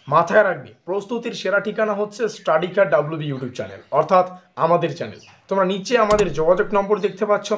মাথায় রাখবে প্রস্তুতির সেরা ঠিকানা হচ্ছে স্টাডিকার ডাব্লিউবি ইউটিউব চ্যানেল, অর্থাৎ আমাদের চ্যানেল। তোমরা নিচে আমাদের যোগাযোগ নম্বর দেখতে পাচ্ছ,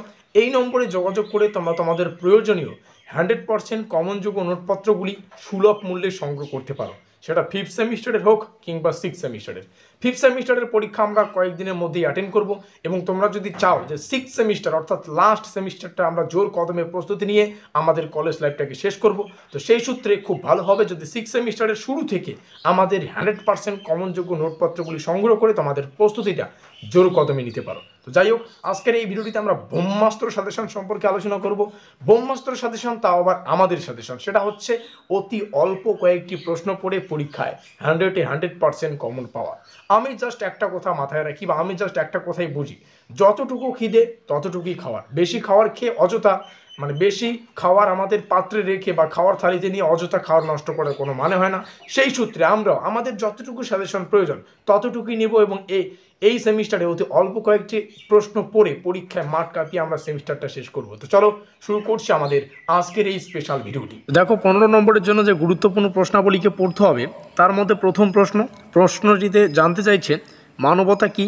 এই নম্বরে যোগাযোগ করে তোমরা তোমাদের প্রয়োজনীয় 100% কমনযোগ্য নোটপত্রগুলি সুলভ মূল্যে সংগ্রহ করতে পারো, সেটা 5th সেমিস্টারের হোক কিংবা 6th সেমিস্টারের। 5th সেমিস্টারের পরীক্ষা আমরা কয়েকদিনের মধ্যেই অ্যাটেন্ড করব, এবং তোমরা যদি চাও যে 6th সেমিস্টার অর্থাৎ লাস্ট সেমিস্টারটা আমরা জোর কদমে প্রস্তুতি নিয়ে আমাদের কলেজ লাইফটাকে শেষ করব, তো সেই সূত্রে খুব ভালো হবে যদি 6th সেমিস্টারের শুরু থেকে আমাদের 100% কমনযোগ্য নোটপত্রগুলি সংগ্রহ করে তোমাদের প্রস্তুতিটা জোর কদমে নিতে পারো। তো যাই হোক, আজকের এই ভিডিওটিতে আমরা ব্রহ্মাস্ত্র সাজেশন সম্পর্কে আলোচনা করব। ব্রহ্মাস্ত্র সাজেশন, তাও আবার আমাদের সাজেশন, সেটা হচ্ছে অতি অল্প কয়েকটি প্রশ্ন পড়ে পরীক্ষায় 100% কমন পাওয়া। আমি জাস্ট একটা কথা মাথায় রাখি, বা আমি জাস্ট একটা কথাই বুঝি, যতটুকু খিদে ততটুকুই খাওয়ার, বেশি খাওয়ার খেয়ে অযথা বেশি খাওয়ার আমাদের পাত্রে রেখে বা খাওয়ার থালিতে নিয়ে অযথা খাওয়ার নষ্ট করার কোনো মানে হয় না। সেই সূত্রে আমরাও আমাদের যতটুকু সাজেশন প্রয়োজন ততটুকুই নেব, এবং এই সেমিস্টারে অতি অল্প কয়েকটি প্রশ্ন পড়ে পরীক্ষায় মাঠ কাঁপিয়ে আমরা সেমিস্টারটা শেষ করব। তো চলো শুরু করছি আমাদের আজকের এই স্পেশাল ভিডিওটি। দেখো, 15 নম্বরের জন্য যে গুরুত্বপূর্ণ প্রশ্নাবলীকে পড়তে হবে, তার মধ্যে প্রথম প্রশ্নটিতে জানতে চাইছে মানবতা কি,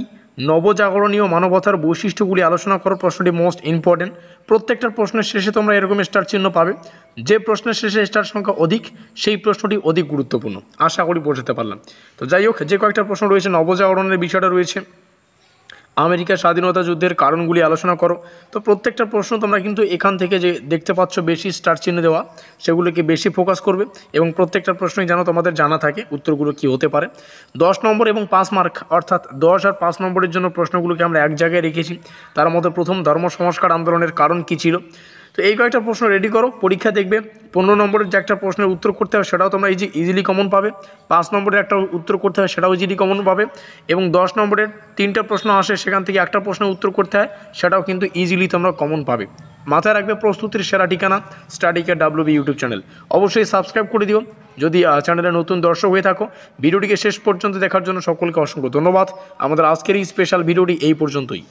নবজাগরণীয় মানবতার বৈশিষ্ট্যগুলি আলোচনা করো। প্রশ্নটি মোস্ট ইম্পর্টেন্ট। প্রত্যেকটার প্রশ্নের শেষে তোমরা এরকম স্টার চিহ্ন পাবে, যে প্রশ্নের শেষে স্টার সংখ্যা অধিক সেই প্রশ্নটি অধিক গুরুত্বপূর্ণ। আশা করি বোঝাতে পারলাম। তো যাই হোক, যে কয়েকটা প্রশ্ন রয়েছে, নবজাগরণের বিষয়টা রয়েছে, আমেরিকার স্বাধীনতা যুদ্ধের কারণগুলি আলোচনা করো। তো প্রত্যেকটা প্রশ্ন তোমরা কিন্তু এখান থেকে যে দেখতে পাচ্ছ বেশি স্টার চিহ্ন দেওয়া, সেগুলোকে বেশি ফোকাস করবে, এবং প্রত্যেকটা প্রশ্নই যেন তোমাদের জানা থাকে উত্তরগুলো কী হতে পারে। 10 নম্বর এবং 5 মার্ক, অর্থাৎ 10 আর 5 নম্বরের জন্য প্রশ্নগুলোকে আমরা এক জায়গায় রেখেছি। তার মধ্যে প্রথম, ধর্ম সংস্কার আন্দোলনের কারণ কী ছিল। তো এই কয়েকটা প্রশ্ন রেডি করো, পরীক্ষা দেখবে 15 নম্বরের যে একটা প্রশ্নের উত্তর করতে হবে সেটাও তোমরা ইজিলি কমন পাবে, 5 নম্বরের একটা উত্তর করতে হয় সেটাও ইজিলি কমন পাবে, এবং 10 নম্বরের 3টা প্রশ্ন আসে, সেখান থেকে একটা প্রশ্নের উত্তর করতে হয়, সেটাও কিন্তু ইজিলি তোমরা কমন পাবে। মাথায় রাখবে প্রস্তুতির সেরা ঠিকানা স্টাডিকার ডাব্লিউবি ইউটিউব চ্যানেল। অবশ্যই সাবস্ক্রাইব করে দিও যদি চ্যানেলে নতুন দর্শক হয়ে থাকো। ভিডিওটিকে শেষ পর্যন্ত দেখার জন্য সকলকে অসংখ্য ধন্যবাদ। আমাদের আজকের এই স্পেশাল ভিডিওটি এই পর্যন্তই।